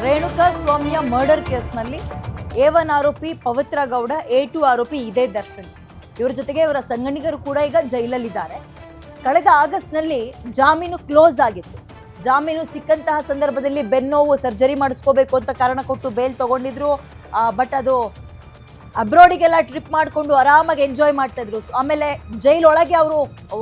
ರೇಣುಕಾ ಸ್ವಾಮಿಯ ಮರ್ಡರ್ ಕೇಸ್ನಲ್ಲಿ A1 ಆರೋಪಿ ಪವಿತ್ರ ಗೌಡ, A2 ಆರೋಪಿ ಇದೇ ದರ್ಶನ್. ಇವರ ಜೊತೆಗೆ ಇವರ ಸಂಗಣಿಗರು ಕೂಡ ಈಗ ಜೈಲಲ್ಲಿದ್ದಾರೆ. ಕಳೆದ ಆಗಸ್ಟ್ನಲ್ಲಿ ಜಾಮೀನು ಕ್ಲೋಸ್ ಆಗಿತ್ತು. ಜಾಮೀನು ಸಿಕ್ಕಂತಹ ಸಂದರ್ಭದಲ್ಲಿ ಬೆನ್ನೋವು, ಸರ್ಜರಿ ಮಾಡಿಸ್ಕೋಬೇಕು ಅಂತ ಕಾರಣ ಕೊಟ್ಟು ಬೇಲ್ ತಗೊಂಡಿದ್ರು. ಬಟ್ ಅದು ಅಬ್ರಾಡಿಗೆಲ್ಲ ಟ್ರಿಪ್ ಮಾಡಿಕೊಂಡು ಆರಾಮಾಗಿ ಎಂಜಾಯ್ ಮಾಡ್ತಾ ಇದ್ರು. ಆಮೇಲೆ ಜೈಲೊಳಗೆ ಅವರು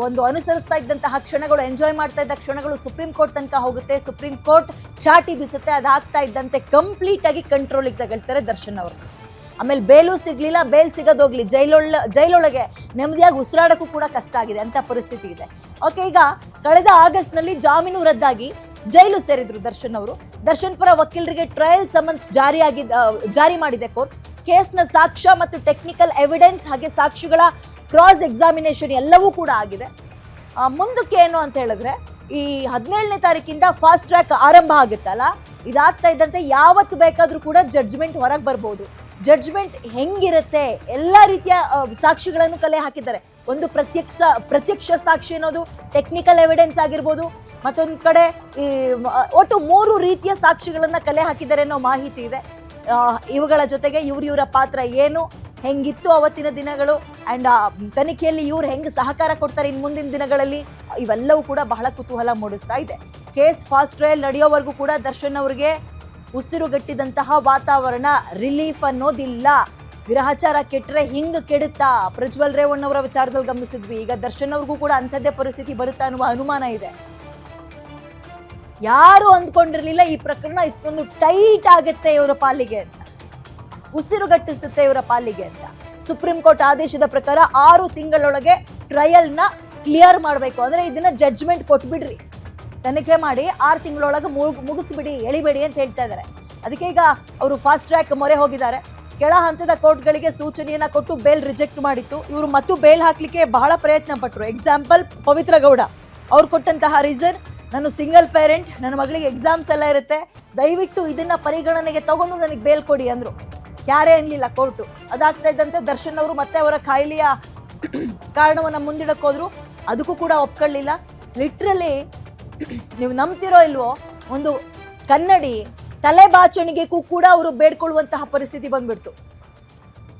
ಒಂದು ಅನುಸರಿಸ್ತಾ ಇದ್ದಂತಹ ಕ್ಷಣಗಳು, ಎಂಜಾಯ್ ಮಾಡ್ತಾ ಇದ್ದ ಕ್ಷಣಗಳು ಸುಪ್ರೀಂ ಕೋರ್ಟ್ ತನಕ ಹೋಗುತ್ತೆ. ಸುಪ್ರೀಂ ಕೋರ್ಟ್ ಚಾಟಿ ಬೀಸುತ್ತೆ. ಅದಾಗ್ತಾ ಇದ್ದಂತೆ ಕಂಪ್ಲೀಟ್ ಆಗಿ ಕಂಟ್ರೋಲಿಗೆ ತಗೊಳ್ತಾರೆ ದರ್ಶನ್ ಅವರು. ಆಮೇಲೆ ಬೇಲು ಸಿಗ್ಲಿಲ್ಲ, ಬೇಲ್ ಸಿಗೋದೋಗ್ಲಿ, ಜೈಲೊಳಗೆ ನೆಮ್ಮದಿಯಾಗಿ ಉಸಿರಾಡಕ್ಕೂ ಕೂಡ ಕಷ್ಟ ಆಗಿದೆ ಅಂತ ಪರಿಸ್ಥಿತಿ ಇದೆ. ಓಕೆ, ಈಗ ಕಳೆದ ಆಗಸ್ಟ್ನಲ್ಲಿ ಜಾಮೀನು ರದ್ದಾಗಿ ಜೈಲು ಸೇರಿದ್ರು ದರ್ಶನ್ ಅವರು. ದರ್ಶನ್ ಪರ ವಕೀಲರಿಗೆ ಟ್ರಯಲ್ ಸಮನ್ಸ್ ಜಾರಿ ಮಾಡಿದೆ ಕೋರ್ಟ್. ಕೇಸ್ನ ಸಾಕ್ಷ್ಯ ಮತ್ತು ಟೆಕ್ನಿಕಲ್ ಎವಿಡೆನ್ಸ್ ಹಾಗೆ ಸಾಕ್ಷಿಗಳ ಕ್ರಾಸ್ ಎಕ್ಸಾಮಿನೇಷನ್ ಎಲ್ಲವೂ ಕೂಡ ಆಗಿದೆ. ಮುಂದಕ್ಕೆ ಏನು ಅಂತ ಹೇಳಿದ್ರೆ, ಈ 17ನೇ ತಾರೀಕಿಂದ ಫಾಸ್ಟ್ ಟ್ರ್ಯಾಕ್ ಆರಂಭ ಆಗುತ್ತಲ್ಲ, ಇದಾಗ್ತಾ ಇದ್ದಂತೆ ಯಾವತ್ತು ಬೇಕಾದ್ರೂ ಕೂಡ ಜಡ್ಜ್ಮೆಂಟ್ ಹೊರಗೆ ಬರ್ಬೋದು. ಜಡ್ಜ್ಮೆಂಟ್ ಹೆಂಗಿರುತ್ತೆ, ಎಲ್ಲ ರೀತಿಯ ಸಾಕ್ಷಿಗಳನ್ನು ಕಲೆ ಹಾಕಿದ್ದಾರೆ. ಒಂದು ಪ್ರತ್ಯಕ್ಷ ಸಾಕ್ಷಿ ಅನ್ನೋದು, ಟೆಕ್ನಿಕಲ್ ಎವಿಡೆನ್ಸ್ ಆಗಿರ್ಬೋದು, ಮತ್ತೊಂದು ಕಡೆ ಈ ಒಟ್ಟು 3 ರೀತಿಯ ಸಾಕ್ಷಿಗಳನ್ನ ಕಲೆ ಹಾಕಿದ್ದಾರೆ ಅನ್ನೋ ಮಾಹಿತಿ ಇದೆ. ಇವುಗಳ ಜೊತೆಗೆ ಇವರ ಪಾತ್ರ ಏನು, ಹೆಂಗಿತ್ತು ಅವತ್ತಿನ ದಿನಗಳು, ಅಂಡ್ ತನಿಖೆಯಲ್ಲಿ ಇವ್ರು ಹೆಂಗೆ ಸಹಕಾರ ಕೊಡ್ತಾರೆ ಇನ್ನು ಮುಂದಿನ ದಿನಗಳಲ್ಲಿ, ಇವೆಲ್ಲವೂ ಕೂಡ ಬಹಳ ಕುತೂಹಲ ಮೂಡಿಸ್ತಾ ಇದೆ. ಕೇಸ್ ಫಾಸ್ಟ್ ಟ್ರಯಲ್ ನಡೆಯೋವರೆಗೂ ಕೂಡ ದರ್ಶನ್ ಅವರಿಗೆ ಉಸಿರುಗಟ್ಟಿದಂತಹ ವಾತಾವರಣ, ರಿಲೀಫ್ ಅನ್ನೋದಿಲ್ಲ. ಗ್ರಹಚಾರ ಕೆಟ್ಟರೆ ಹಿಂಗ್ ಕೆಡುತ್ತಾ, ಪ್ರಜ್ವಲ್ ರೇವಣ್ಣವರ ವಿಚಾರದಲ್ಲಿ ಗಮನಿಸಿದ್ವಿ. ಈಗ ದರ್ಶನ್ ಅವ್ರಿಗೂ ಕೂಡ ಅಂಥದ್ದೇ ಪರಿಸ್ಥಿತಿ ಬರುತ್ತಾ ಅನ್ನುವ ಅನುಮಾನ ಇದೆ. ಯಾರು ಅಂದ್ಕೊಂಡಿರ್ಲಿಲ್ಲ ಈ ಪ್ರಕರಣ ಇಷ್ಟೊಂದು ಟೈಟ್ ಆಗುತ್ತೆ ಇವರ ಪಾಲಿಗೆ ಅಂತ, ಉಸಿರುಗಟ್ಟಿಸುತ್ತೆ ಇವರ ಪಾಲಿಗೆ ಅಂತ. ಸುಪ್ರೀಂ ಕೋರ್ಟ್ ಆದೇಶದ ಪ್ರಕಾರ 6 ತಿಂಗಳೊಳಗೆ ಟ್ರಯಲ್ ನ ಕ್ಲಿಯರ್ ಮಾಡಬೇಕು. ಅಂದ್ರೆ ಇದನ್ನ ಜಡ್ಜ್ಮೆಂಟ್ ಕೊಟ್ಬಿಡ್ರಿ, ತನಿಖೆ ಮಾಡಿ 6 ತಿಂಗಳೊಳಗೆ ಮುಗಿಸ್ಬಿಡಿ, ಎಳಿಬೇಡಿ ಅಂತ ಹೇಳ್ತಾ ಇದ್ದಾರೆ. ಅದಕ್ಕೆ ಈಗ ಅವರು ಫಾಸ್ಟ್ ಟ್ರ್ಯಾಕ್ ಮೊರೆ ಹೋಗಿದ್ದಾರೆ. ಕೆಳ ಹಂತದ ಕೋರ್ಟ್ಗಳಿಗೆ ಸೂಚನೆಯನ್ನ ಕೊಟ್ಟು ಬೇಲ್ ರಿಜೆಕ್ಟ್ ಮಾಡಿತ್ತು. ಇವರು ಮತ್ತು ಬೇಲ್ ಹಾಕ್ಲಿಕ್ಕೆ ಬಹಳ ಪ್ರಯತ್ನ ಪಟ್ಟರು. ಎಕ್ಸಾಂಪಲ್ ಪವಿತ್ರ ಗೌಡ ಅವ್ರು ಕೊಟ್ಟಂತಹ ರೀಸನ್, ನಾನು ಸಿಂಗಲ್ ಪೇರೆಂಟ್, ನನ್ನ ಮಗಳಿಗೆ ಎಕ್ಸಾಮ್ಸ್ ಎಲ್ಲ ಇರುತ್ತೆ, ದಯವಿಟ್ಟು ಇದನ್ನ ಪರಿಗಣನೆಗೆ ತಗೊಂಡು ನನಗೆ ಬೇಲ್ ಕೊಡಿ ಅಂದ್ರು. ಯಾರೇ ಅನ್ಲಿಲ್ಲ ಕೋರ್ಟು. ಅದಾಗ್ತಾ ಇದ್ದಂತೆ ದರ್ಶನ್ ಅವರು ಮತ್ತೆ ಅವರ ಕಾಯಿಲೆಯ ಕಾರಣವನ್ನ ಮುಂದಿಡಕ್ ಹೋದ್ರು. ಅದಕ್ಕೂ ಕೂಡ ಒಪ್ಕೊಳ್ಳಿಲ್ಲ. ಲಿಟ್ರಲಿ ನೀವು ನಂಬ್ತಿರೋ ಇಲ್ವೋ, ಒಂದು ಕನ್ನಡಿ ತಲೆ ಬಾಚಣಿಗೆಗೂ ಕೂಡ ಅವರು ಬೇಡ್ಕೊಳ್ಳುವಂತಹ ಪರಿಸ್ಥಿತಿ ಬಂದ್ಬಿಡ್ತು.